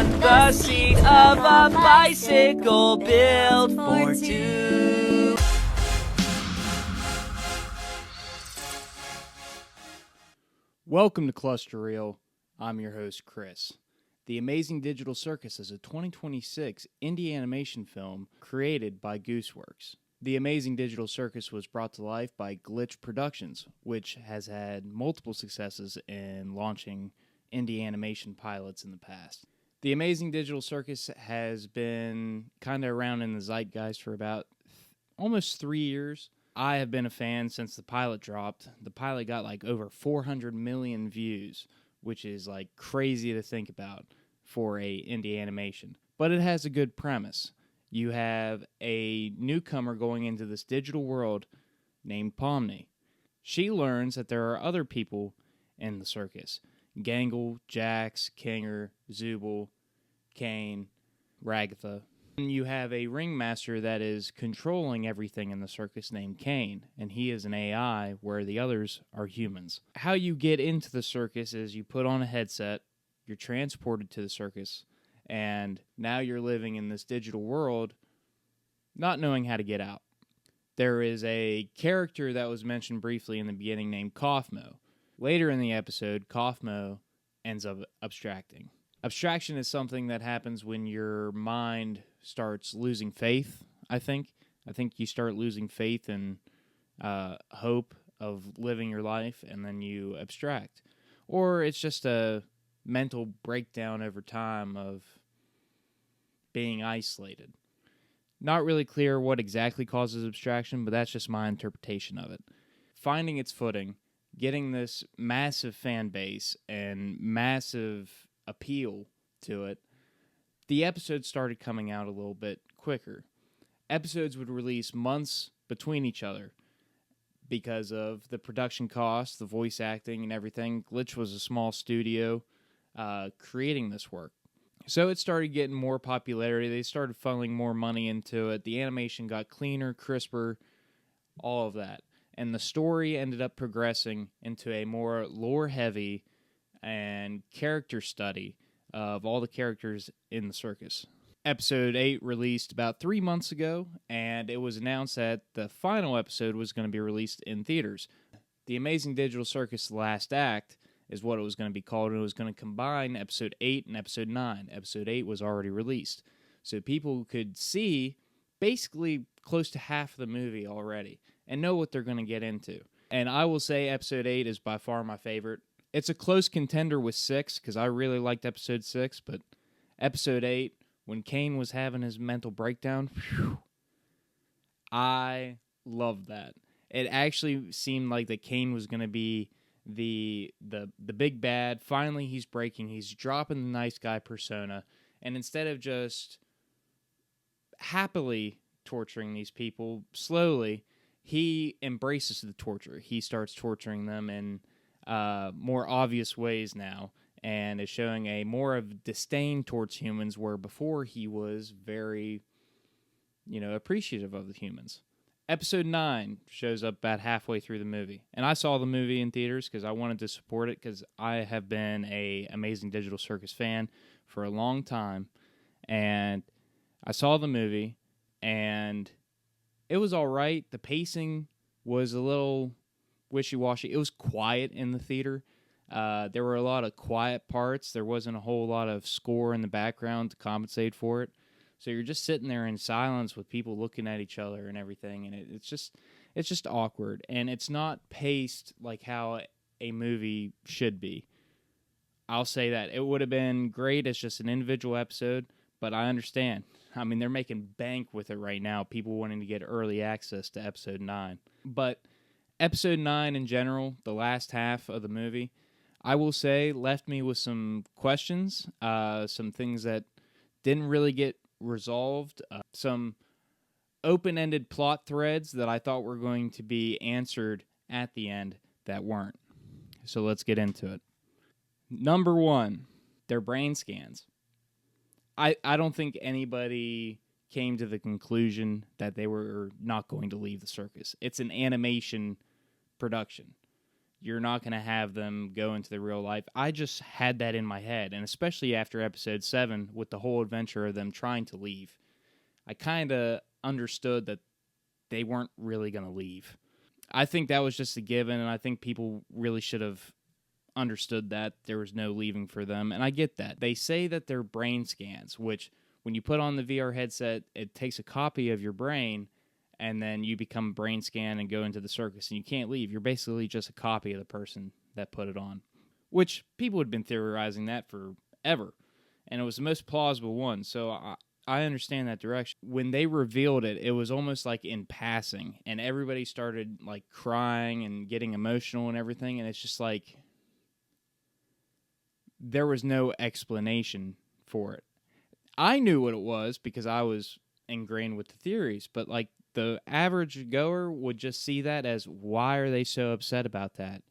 on the seat of a bicycle built for two. Welcome to Cluster Reel. I'm your host, Chris. The Amazing Digital Circus is a 2026 indie animation film created by Gooseworx. The Amazing Digital Circus was brought to life by Glitch Productions, which has had multiple successes in launching indie animation pilots in the past. The Amazing Digital Circus has been kind of around in the zeitgeist for about almost 3 years. I have been a fan since the pilot dropped. The pilot got like over 400 million views, which is like crazy to think about for a indie animation. But it has a good premise. You have a newcomer going into this digital world named Pomni. She learns that there are other people in the circus. Gangle, Jax, Kinger, Zubul, Kane, Ragatha. And you have a ringmaster that is controlling everything in the circus named Kane, and he is an AI where the others are humans. How you get into the circus is you put on a headset, you're transported to the circus, and now you're living in this digital world not knowing how to get out. There is a character that was mentioned briefly in the beginning named Kaufmo. Later in the episode, Kaufmo ends up abstracting. Abstraction is something that happens when your mind starts losing faith, I think. I think you start losing faith and hope of living your life, and then you abstract. Or it's just a mental breakdown over time of being isolated. Not really clear what exactly causes abstraction, but that's just my interpretation of it. Finding its footing, getting this massive fan base and massive appeal to it, the episodes started coming out a little bit quicker. Episodes would release months between each other because of the production costs, the voice acting, and everything. Glitch was a small studio creating this work. So it started getting more popularity. They started funneling more money into it. The animation got cleaner, crisper, all of that. And the story ended up progressing into a more lore-heavy and character study of all the characters in the circus. Episode 8 released about 3 months ago, and it was announced that the final episode was going to be released in theaters. The Amazing Digital Circus The Last Act is what it was going to be called, and it was going to combine Episode 8 and Episode 9. Episode 8 was already released, so people could see basically close to half of the movie already and know what they're going to get into. And I will say Episode 8 is by far my favorite. It's a close contender with 6, because I really liked Episode 6, but Episode 8, when Kane was having his mental breakdown, I loved that. It actually seemed like that Kane was going to be the big bad. Finally, he's breaking. He's dropping the nice guy persona, and instead of just happily torturing these people slowly, he embraces the torture. He starts torturing them in more obvious ways now, and is showing a more of disdain towards humans, where before he was very, appreciative of the humans. Episode 9 shows up about halfway through the movie, and I saw the movie in theaters because I wanted to support it, because I have been a Amazing Digital Circus fan for a long time, and I saw the movie, and it was all right. The pacing was a little wishy-washy. It was quiet in the theater. There were a lot of quiet parts. There wasn't a whole lot of score in the background to compensate for it. So you're just sitting there in silence with people looking at each other and everything, and it's just awkward. And it's not paced like how a movie should be. I'll say that. It would have been great as just an individual episode, but I understand. I mean, they're making bank with it right now, people wanting to get early access to Episode 9. But Episode 9 in general, the last half of the movie, I will say left me with some questions, some things that didn't really get resolved, some open-ended plot threads that I thought were going to be answered at the end that weren't. So let's get into it. Number 1, their brain scans. I don't think anybody came to the conclusion that they were not going to leave the circus. It's an animation production. you're not going to have them go into the real life. I just had that in my head, and especially after episode 7 with the whole adventure of them trying to leave. I kind of understood that they weren't really going to leave. I think that was just a given, and I think people really should have understood that there was no leaving for them, and I get that. They say that they're brain scans, which when you put on the VR headset, it takes a copy of your brain, and then you become a brain scan and go into the circus, and you can't leave. You're basically just a copy of the person that put it on, which people had been theorizing that forever, and it was the most plausible one, so I understand that direction. When they revealed it, it was almost like in passing, and everybody started like crying and getting emotional and everything, and it's just like there was no explanation for it. I knew what it was because I was ingrained with the theories, but like the average goer would just see that as, why are they so upset about that?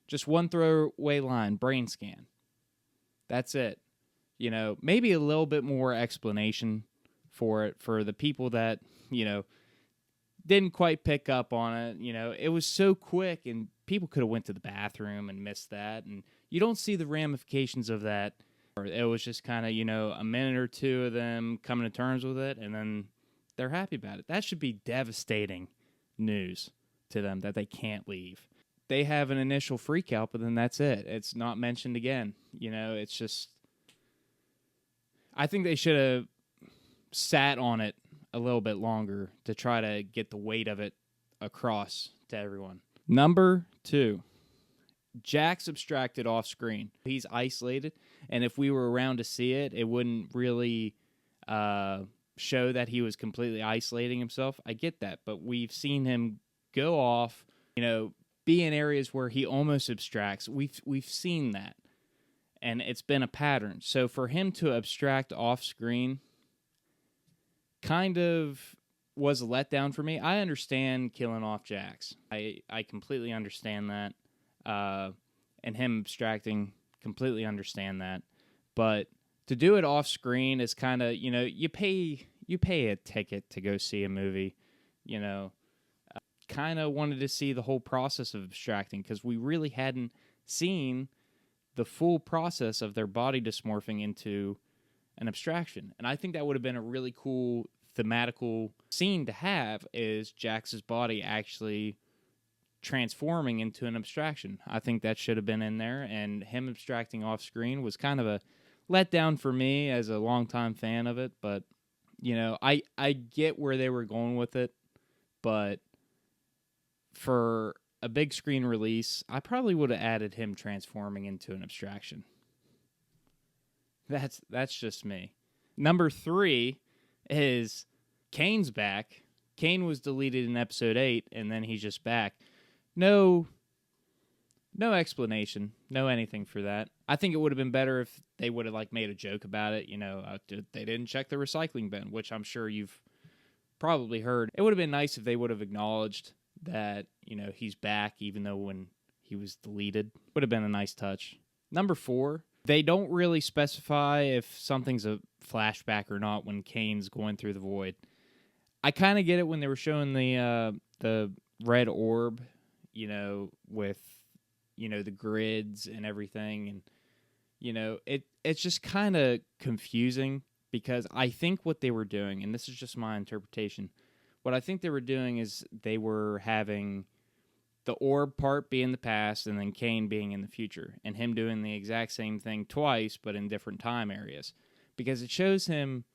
Just one throwaway line, brain scan. That's it. You know, maybe a little bit more explanation for it for the people that, you know, didn't quite pick up on it. You know, it was so quick and people could have went to the bathroom and missed that. And you don't see the ramifications of that. It was just kind of, you know, a minute or two of them coming to terms with it, and then they're happy about it. That should be devastating news to them that they can't leave. They have an initial freak out, but then that's it. It's not mentioned again. You know, it's just, I think they should have sat on it a little bit longer to try to get the weight of it across to everyone. Number 2, Jack's abstracted off screen. He's isolated, and if we were around to see it, it wouldn't really show that he was completely isolating himself. I get that, but we've seen him go off, you know, be in areas where he almost abstracts. We've seen that, and it's been a pattern. So for him to abstract off screen kind of was a letdown for me. I understand killing off Jax. I completely understand that. And him abstracting, completely understand that. But to do it off screen is kind of, you know, you pay a ticket to go see a movie, you know. Kind of wanted to see the whole process of abstracting because we really hadn't seen the full process of their body dysmorphing into an abstraction. And I think that would have been a really cool thematical scene to have, is Jax's body actually transforming into an abstraction. I think that should have been in there, and him abstracting off screen was kind of a letdown for me as a longtime fan of it. But, you know, I get where they were going with it, but for a big screen release, I probably would have added him transforming into an abstraction. That's just me. Number 3 is Kane's back. Kane was deleted in episode 8, and then he's just back. No explanation, no anything for that. I think it would have been better if they would have like made a joke about it. You know, they didn't check the recycling bin, which I'm sure you've probably heard. It would have been nice if they would have acknowledged that, you know, he's back, even though when he was deleted. Would have been a nice touch. Number 4, they don't really specify if something's a flashback or not when Kane's going through the void. I kind of get it when they were showing the red orb, you know, with, you know, the grids and everything, and, you know, it's just kind of confusing because I think what they were doing, and this is just my interpretation, what I think they were doing is they were having the orb part be in the past and then Kane being in the future, and him doing the exact same thing twice but in different time areas, because it shows him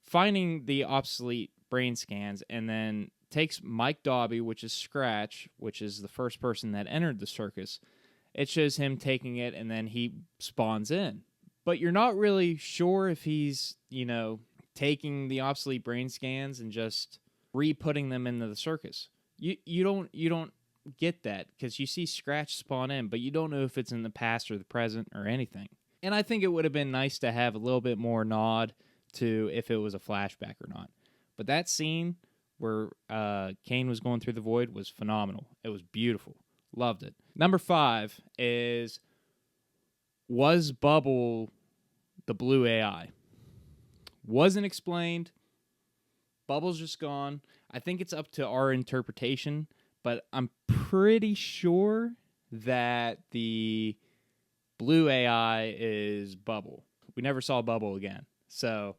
finding the obsolete brain scans and then takes Mike Dobby, which is Scratch, which is the first person that entered the circus. It shows him taking it and then he spawns in. But you're not really sure if he's, you know, taking the obsolete brain scans and just re-putting them into the circus. You don't get that because you see Scratch spawn in, but you don't know if it's in the past or the present or anything. And I think it would have been nice to have a little bit more nod to if it was a flashback or not. But that scene where Kane was going through the void was phenomenal. It was beautiful. Loved it. Number 5 is, was Bubble the blue AI? Wasn't explained. Bubble's just gone. I think it's up to our interpretation, but I'm pretty sure that the blue AI is Bubble. We never saw Bubble again. So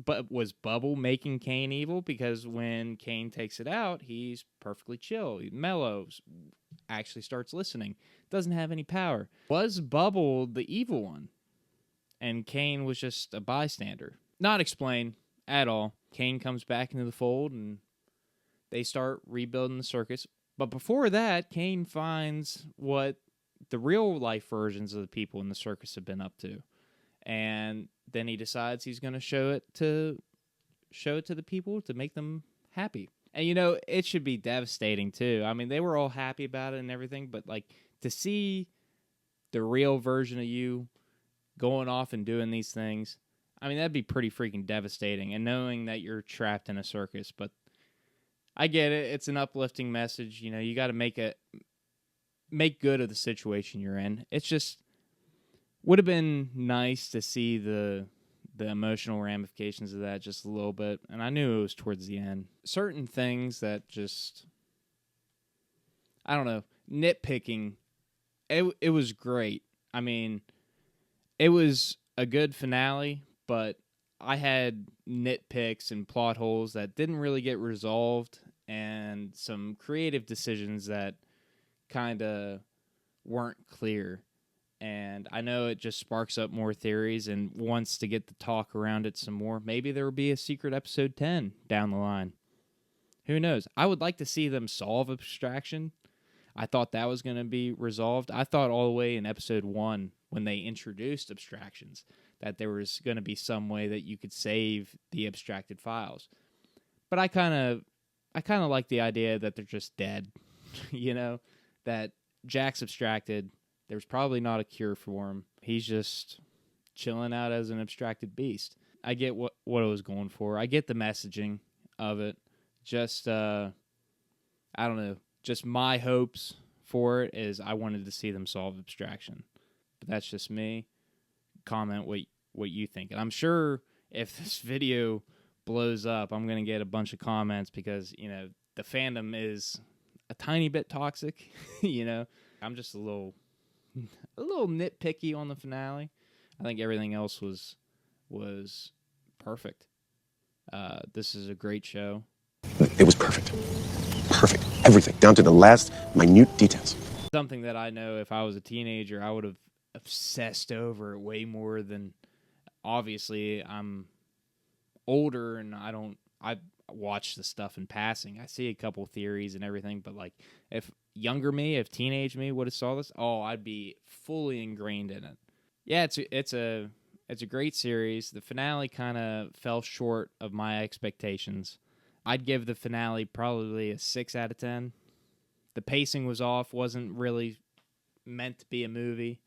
but was Bubble making Kane evil? Because when Kane takes it out, he's perfectly chill. He mellows, actually starts listening, doesn't have any power. Was Bubble the evil one? And Kane was just a bystander. Not explained at all. Kane comes back into the fold and they start rebuilding the circus. But before that, Kane finds what the real life versions of the people in the circus have been up to. And then he decides he's going to show it to the people to make them happy. And, you know, it should be devastating, too. I mean, they were all happy about it and everything, but, like, to see the real version of you going off and doing these things, I mean, that'd be pretty freaking devastating. And knowing that you're trapped in a circus, but I get it. It's an uplifting message. You know, you got to make good of the situation you're in. It's just would have been nice to see the emotional ramifications of that just a little bit. And I knew it was towards the end. Certain things that just, I don't know, nitpicking. It was great. I mean, it was a good finale, but I had nitpicks and plot holes that didn't really get resolved and some creative decisions that kind of weren't clear. And I know it just sparks up more theories and wants to get the talk around it some more. Maybe there will be a secret episode 10 down the line. Who knows? I would like to see them solve abstraction. I thought that was going to be resolved. I thought all the way in episode 1 when they introduced abstractions that there was going to be some way that you could save the abstracted files. But I kind of like the idea that they're just dead. You know, that Jack's abstracted. There's probably not a cure for him. He's just chilling out as an abstracted beast. I get what I was going for. I get the messaging of it. Just, I don't know. Just my hopes for it is I wanted to see them solve abstraction. But that's just me. Comment what you think. And I'm sure if this video blows up, I'm going to get a bunch of comments because, you know, the fandom is a tiny bit toxic. You know, I'm just a little nitpicky on the finale. I think everything else was perfect. This is a great show. It was perfect. Perfect. Everything, down to the last minute details. Something that I know if I was a teenager, I would have obsessed over it way more than, obviously, I'm older and I watch the stuff in passing. I see a couple theories and everything, but like if teenage me would have saw this, I'd be fully ingrained in it. Yeah, it's a great series. The finale kind of fell short of my expectations. I'd give the finale probably a 6 out of 10. The pacing was off, wasn't really meant to be a movie.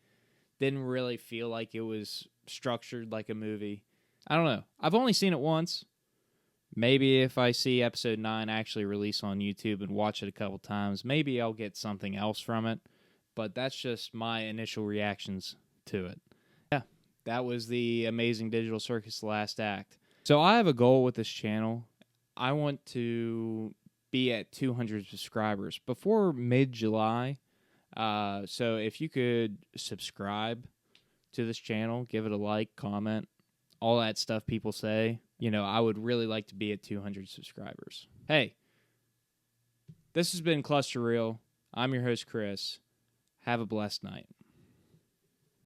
Didn't really feel like it was structured like a movie. I don't know. I've only seen it once. Maybe if I see episode 9 actually release on YouTube and watch it a couple times, maybe I'll get something else from it. But that's just my initial reactions to it. Yeah, that was the Amazing Digital Circus Last Act. So I have a goal with this channel. I want to be at 200 subscribers before mid-July. So if you could subscribe to this channel, give it a like, comment, all that stuff people say. You know, I would really like to be at 200 subscribers. Hey, this has been Cluster Reel. I'm your host, Chris. Have a blessed night.